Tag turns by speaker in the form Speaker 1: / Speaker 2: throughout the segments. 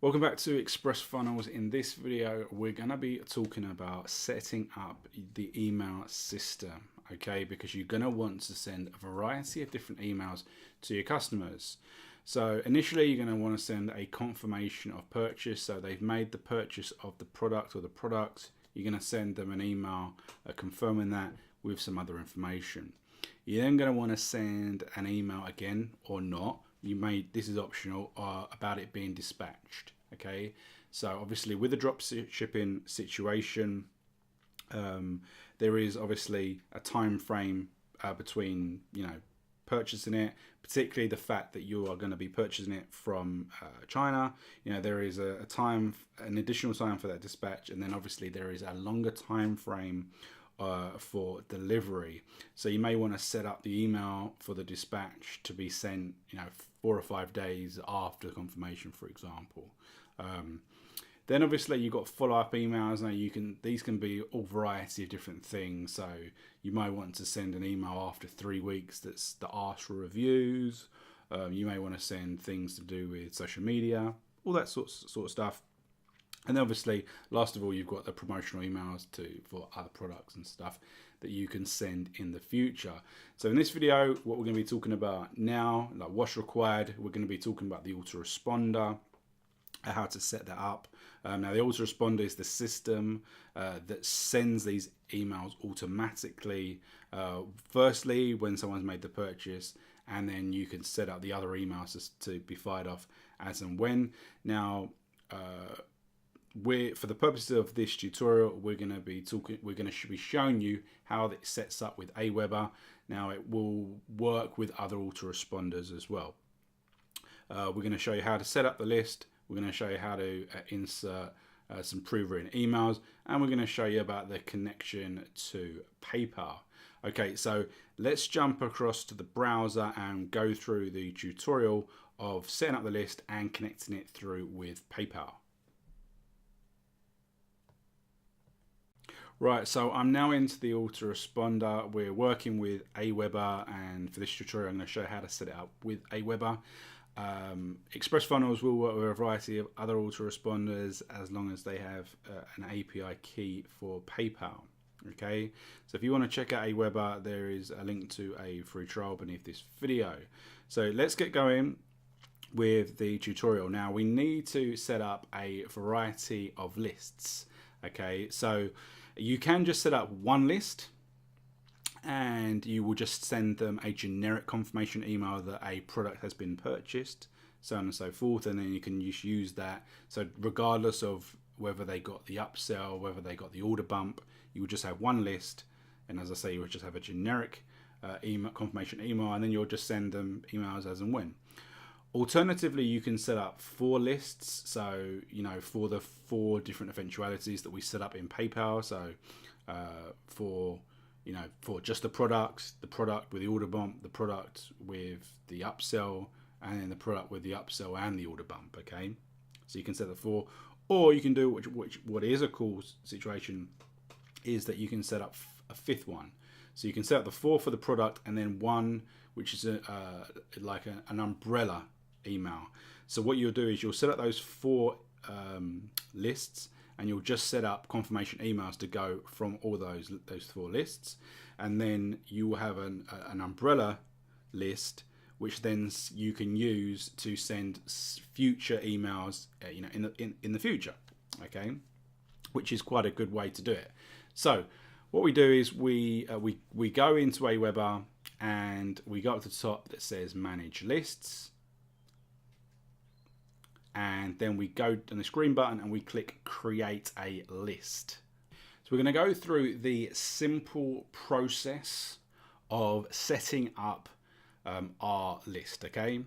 Speaker 1: Welcome back to Express Funnels. In this video, we're going to be talking about setting up the email system, okay? Because you're going to want to send a variety of different emails to your customers. So initially, you're going to want to send a confirmation of purchase. So they've made the purchase of the product or the products. You're going to send them an email confirming that with some other information. You're then going to want to send an email again or not. This is optional, about it being dispatched. Okay, so obviously with the drop shipping situation, there is obviously a time frame between purchasing it, particularly the fact that you are going to be purchasing it from China. There is an additional time for that dispatch, and then obviously there is a longer time frame for delivery. So you may want to set up the email for the dispatch to be sent 4 or 5 days after confirmation, for example. Then obviously you've got follow-up emails. Now these can be all variety of different things. So you might want to send an email after 3 weeks that asks for reviews. You may want to send things to do with social media, all that sort of stuff. And then obviously, last of all, you've got the promotional emails for other products and stuff that you can send in the future. So in this video, what we're going to be talking about now, like what's required, we're going to be talking about the autoresponder, how to set that up. Now the autoresponder is the system that sends these emails automatically, firstly when someone's made the purchase, and then you can set up the other emails to be fired off as and when. Now, for the purposes of this tutorial, we're going to be showing you how it sets up with Aweber. Now it will work with other autoresponders as well. We're going to show you how to set up the list. We're going to show you how to insert some pre-written emails, and we're going to show you about the connection to PayPal. Okay, so let's jump across to the browser and go through the tutorial of setting up the list and connecting it through with PayPal. Right, so I'm now into the autoresponder. We're working with Aweber, and for this tutorial, I'm going to show you how to set it up with Aweber. Express Funnels will work with a variety of other autoresponders as long as they have an API key for PayPal. Okay, so if you want to check out Aweber, there is a link to a free trial beneath this video. So let's get going with the tutorial. Now we need to set up a variety of lists. Okay, so you can just set up one list, and you will just send them a generic confirmation email that a product has been purchased, so on and so forth, and then you can just use that. So regardless of whether they got the upsell, whether they got the order bump, you will just have one list, and as I say, you will just have a generic confirmation email, and then you'll just send them emails as and when. Alternatively, you can set up 4 lists, so for the 4 different eventualities that we set up in PayPal. So for just the product with the order bump, the product with the upsell, and then the product with the upsell and the order bump. Okay, so you can set the 4, or you can do what is a cool situation is that you can set up a 5th one. So you can set up the 4 for the product, and then 1 which is like an umbrella email. So what you'll do is you'll set up those 4 lists, and you'll just set up confirmation emails to go from all those 4 lists, and then you will have an umbrella list which then you can use to send future emails in the future. Okay, which is quite a good way to do it. So what we do is we go into Aweber, and we go up to the top that says manage lists, and then we go on this green button and we click create a list. So we're going to go through the simple process of setting up our list. Okay,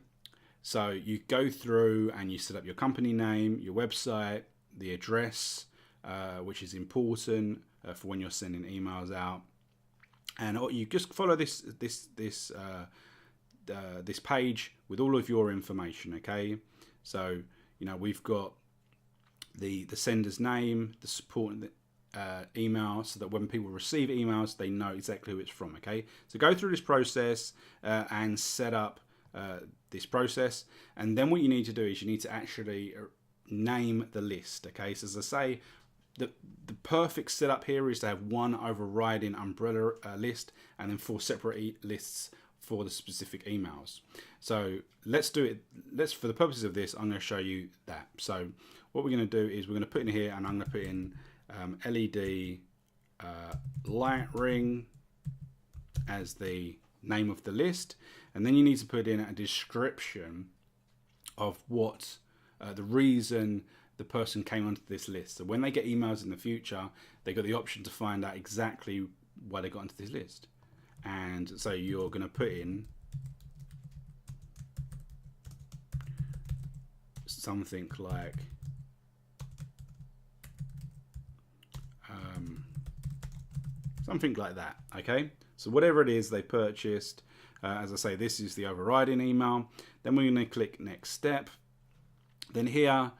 Speaker 1: so you go through and you set up your company name, your website, the address, which is important for when you're sending emails out, and you just follow this page with all of your information. Okay, so we've got the sender's name, the support email, so that when people receive emails, they know exactly who it's from. Okay, so go through this process and set up this process, and then what you need to do is you need to actually name the list. Okay, so as I say, the perfect setup here is to have one overriding umbrella list and then 4 separate lists for the specific emails. So let's do it. For the purposes of this, I'm going to show you that. So what we're going to do is we're going to put in here, and I'm going to put in LED light ring as the name of the list, and then you need to put in a description of what the reason the person came onto this list. So when they get emails in the future, they got the option to find out exactly why they got onto this list. And so you're going to put in something like that. Okay, so whatever it is they purchased, as I say, this is the overriding email. Then we're going to click next step. Then here,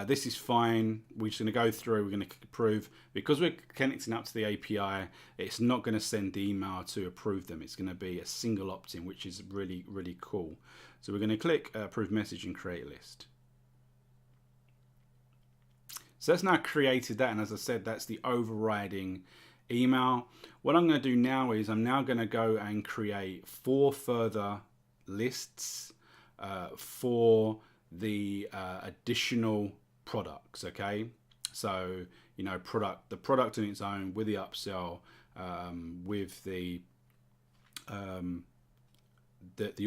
Speaker 1: this is fine. We're just going to go through. We're going to click approve. Because we're connecting up to the API, it's not going to send the email to approve them. It's going to be a single opt-in, which is really, really cool. So we're going to click approve message and create list. So that's now created that, and as I said, that's the overriding email. What I'm going to do now is I'm now going to go and create 4 further lists for the additional products. Okay, so you know, the product on its own, with the upsell, with the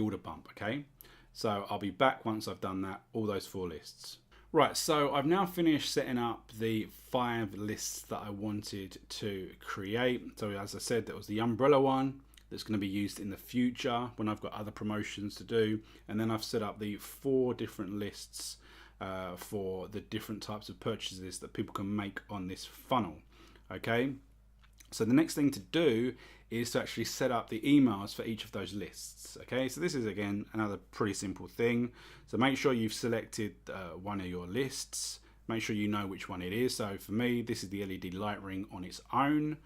Speaker 1: order bump. Okay, so I'll be back once I've done that, all those 4 lists. Right, so I've now finished setting up the 5 lists that I wanted to create. So as I said, that was the umbrella one that's going to be used in the future when I've got other promotions to do. And then I've set up the 4 different lists for the different types of purchases that people can make on this funnel. Okay, so the next thing to do is to actually set up the emails for each of those lists. Okay, so this is again another pretty simple thing. So make sure you've selected one of your lists. Make sure you know which one it is. So for me, this is the LED light ring on its own.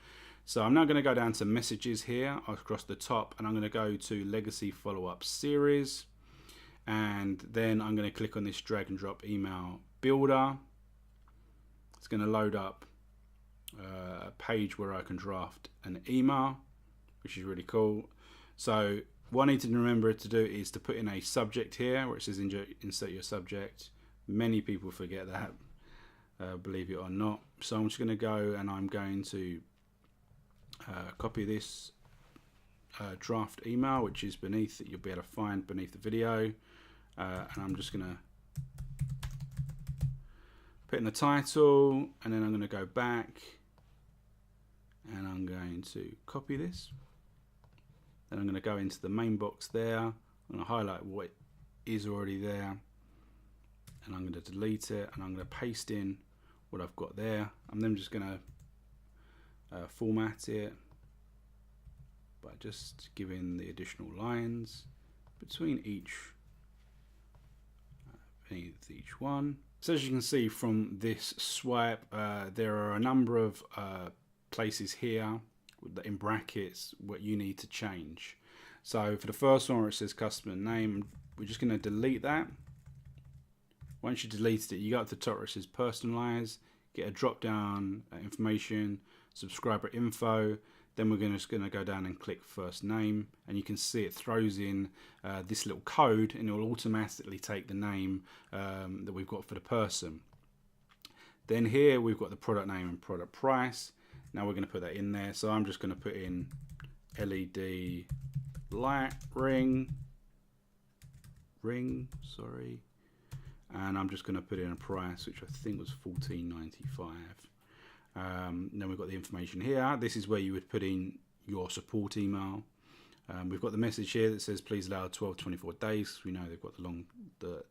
Speaker 1: So I'm now going to go down to messages here across the top, and I'm going to go to legacy follow-up series, and then I'm going to click on this drag and drop email builder. It's going to load up a page where I can draft an email, which is really cool. So what I need to remember to do is to put in a subject here where it says insert your subject. Many people forget that, believe it or not. So I'm just going to go and I'm going to copy this draft email, which is beneath, that you'll be able to find beneath the video, and I'm just going to put in the title, and then I'm going to go back and I'm going to copy this. Then I'm going to go into the main box there. I'm going to highlight what is already there, and I'm going to delete it, and I'm going to paste in what I've got there. I'm then just going to format it by just giving the additional lines between each one. So as you can see from this swipe, there are a number of places here in brackets what you need to change. So for the first one where it says customer name, we're just going to delete that. Once you delete it, you go up to the top where it says personalize, get a drop down information, subscriber info. Then we're just going to go down and click first name, and you can see it throws in this little code, and it will automatically take the name that we've got for the person. Then here we've got the product name and product price. Now we're going to put that in there. So I'm just going to put in LED light ring, and I'm just going to put in a price which I think was $14.95. Then we've got the information here. This is where you would put in your support email. We've got the message here that says please allow 12 to 24 days. We know they've got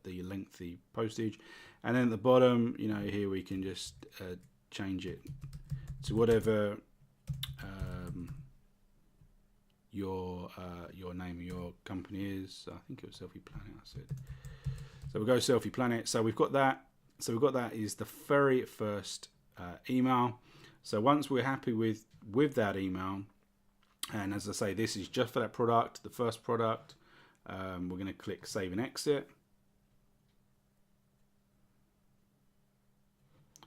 Speaker 1: the lengthy postage. And then at the bottom, you know, here we can just change it to whatever your name of your company is. I think it was Selfie Planet, I said. So we'll go Selfie Planet. So we've got that. So we've got that is the very first email. So once we're happy with that email, and as I say, this is just for that product, the first product, we're going to click save and exit.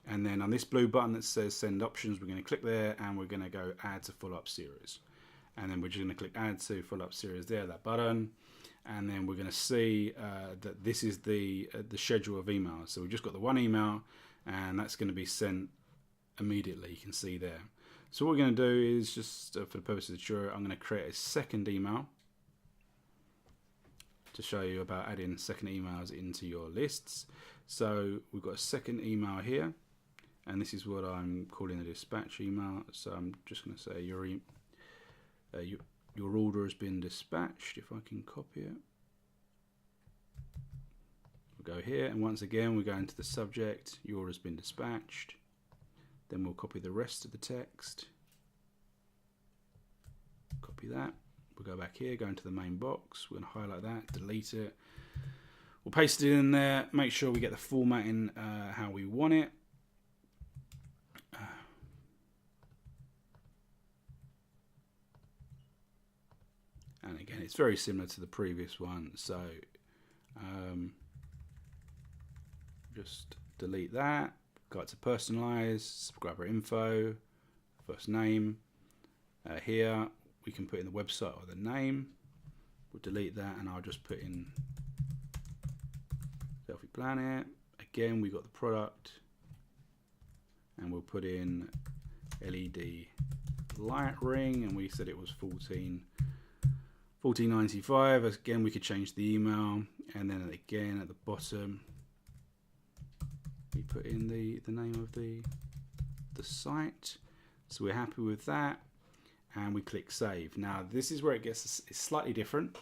Speaker 1: And then on this blue button that says send options, we're going to click there and we're going to go add to follow-up series. And then we're just going to click add to follow-up series there, that button. And then we're going to see that this is the schedule of emails. So we've just got the one email and that's going to be sent immediately. You can see there. So what we're going to do is just for the purpose of the tutorial, I'm going to create a second email to show you about adding second emails into your lists. So we've got a second email here, and this is what I'm calling the dispatch email. So I'm just going to say your order has been dispatched. If I can copy it, we'll go here, and once again we go into the subject. Your order has been dispatched. Then we'll copy the rest of the text. Copy that. We'll go back here, go into the main box. We're going to highlight that, delete it. We'll paste it in there. Make sure we get the formatting how we want it. And again, it's very similar to the previous one. So just delete that. Go to personalize, subscriber info, first name. Here we can put in the website or the name. We'll delete that and I'll just put in Selfie Planet. Again, we got the product and we'll put in LED light ring and we said it was $14.95. Again, we could change the email and then again at the bottom we put in the name of the site. So we're happy with that and we click save. Now this is where it gets it's slightly different.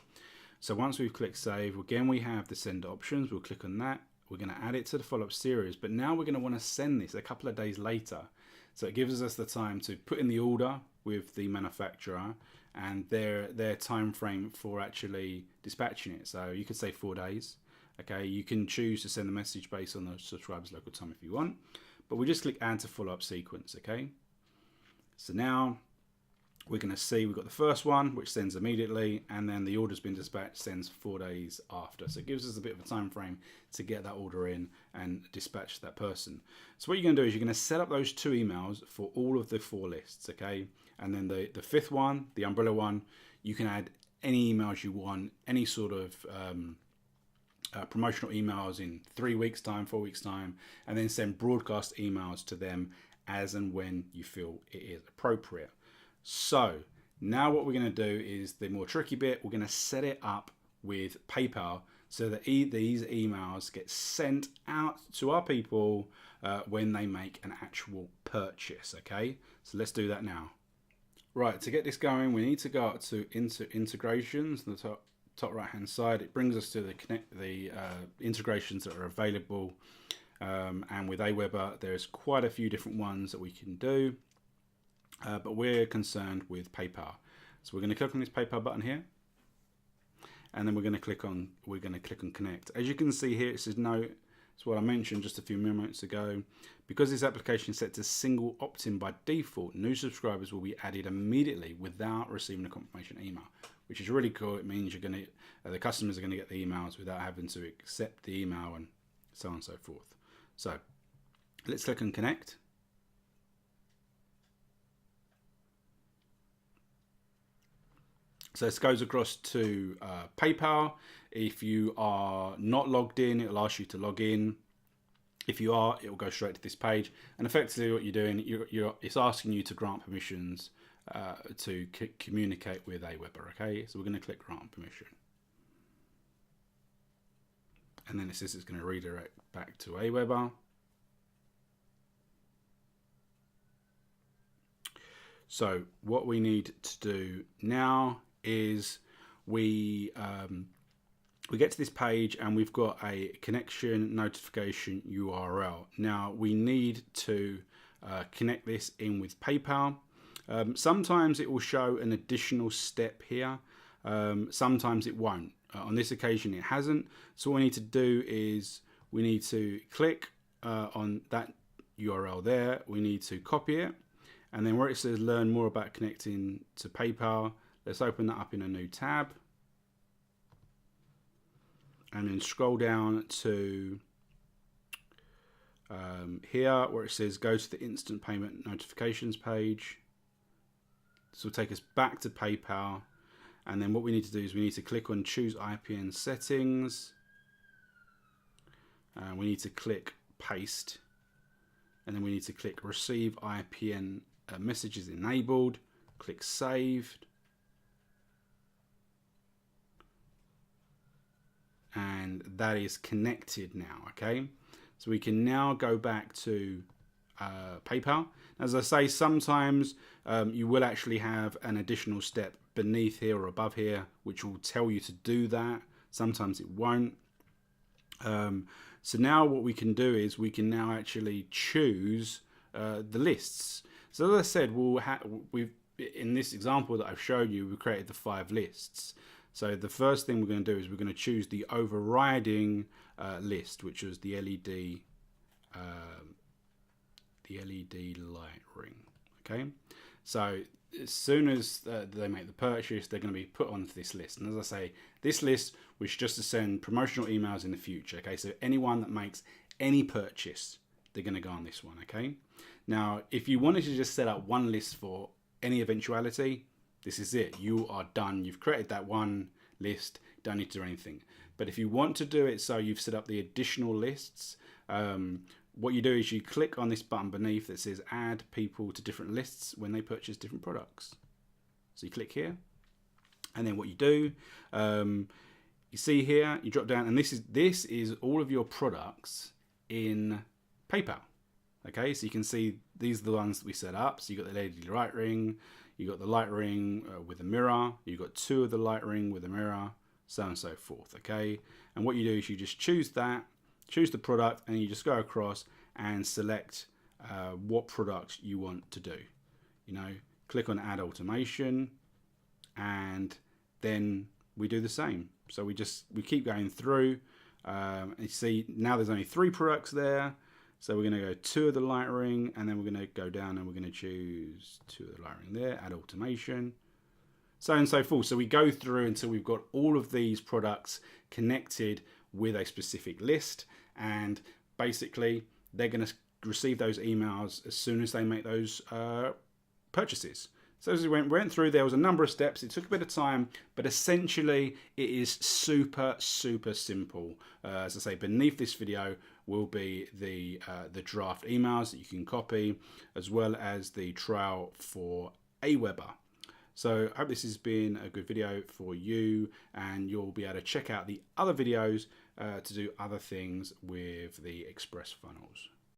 Speaker 1: So once we've clicked save, again we have the send options. We'll click on that. We're going to add it to the follow-up series, but now we're going to want to send this a couple of days later. So it gives us the time to put in the order with the manufacturer and their time frame for actually dispatching it. So you could say 4 days. Okay, you can choose to send the message based on the subscriber's local time if you want, but we just click add to follow-up sequence. Okay, so now we're going to see we've got the first one which sends immediately, and then the order's been dispatched sends 4 days after. So it gives us a bit of a time frame to get that order in and dispatch that person. So what you're going to do is you're going to set up those 2 emails for all of the 4 lists. Okay, and then the 5th one, the umbrella one, you can add any emails you want, any sort of promotional emails in 3 weeks time, 4 weeks time, and then send broadcast emails to them as and when you feel it is appropriate. So now what we're going to do is the more tricky bit. We're going to set it up with PayPal so that these emails get sent out to our people when they make an actual purchase. Okay, so let's do that now. Right, to get this going, we need to go up to integrations, the top right hand side. It brings us to the integrations that are available, and with Aweber there's quite a few different ones that we can do, but we're concerned with PayPal. So we're going to click on this PayPal button here, and then we're going to click on connect. As you can see here, it says no. It's what I mentioned just a few moments ago. Because this application is set to single opt-in by default, new subscribers will be added immediately without receiving a confirmation email, which is really cool. It means the customers are going to get the emails without having to accept the email and so on and so forth. So let's click on connect. So this goes across to PayPal. If you are not logged in, it will ask you to log in. If you are, it will go straight to this page. And effectively what you're doing, it's asking you to grant permissions to communicate with Aweber. Okay, so we're going to click grant permission. And then it says it's going to redirect back to Aweber. So what we need to do now is we get to this page and we've got a connection notification URL. Now we need to connect this in with PayPal. Sometimes it will show an additional step here. Sometimes it won't. On this occasion it hasn't. So what we need to do is we need to click on that URL there. We need to copy it. And then where it says learn more about connecting to PayPal, let's open that up in a new tab. And then scroll down to here where it says go to the instant payment notifications page. This will take us back to PayPal, and then what we need to do is we need to click on choose IPN settings, and we need to click paste, and then we need to click receive IPN messages enabled, click saved, and that is connected now. Okay, so we can now go back to PayPal. As I say, sometimes you will actually have an additional step beneath here or above here which will tell you to do that. Sometimes it won't. So now what we can do is we can now actually choose the lists. So as I said, we've in this example that I've showed you, we created the 5 lists. So the first thing we're going to do is we're going to choose the overriding list, which was the LED light ring. Okay, so as soon as they make the purchase, they're going to be put onto this list. And as I say, this list was just to send promotional emails in the future. Okay, so anyone that makes any purchase, they're going to go on this one. Okay, now if you wanted to just set up one list for any eventuality, this is it. You are done. You've created that one list. Don't need to do anything. But if you want to do it so you've set up the additional lists, what you do is you click on this button beneath that says add people to different lists when they purchase different products. So you click here, and then what you do, you see here, you drop down, and this is all of your products in PayPal. Okay, so you can see these are the ones that we set up. So you got the LED light ring, you got the light ring with a mirror, you got 2 of the light ring with a mirror, so on and so forth. Okay, and what you do is you just choose that, choose the product, and you just go across and select what product you want to do. You know, click on add automation, and then we do the same. So we keep going through, and you see now there's only 3 products there. So we're going to go 2 of the light ring, and then we're going to go down and we're going to choose 2 of the light ring there, add automation, so on and so forth. So we go through until we've got all of these products connected with a specific list, and basically they're going to receive those emails as soon as they make those purchases. So as we went through, there was a number of steps. It took a bit of time, but essentially it is super simple. As I say, beneath this video will be the draft emails that you can copy, as well as the trial for Aweber. So I hope this has been a good video for you, and you'll be able to check out the other videos to do other things with the Express funnels.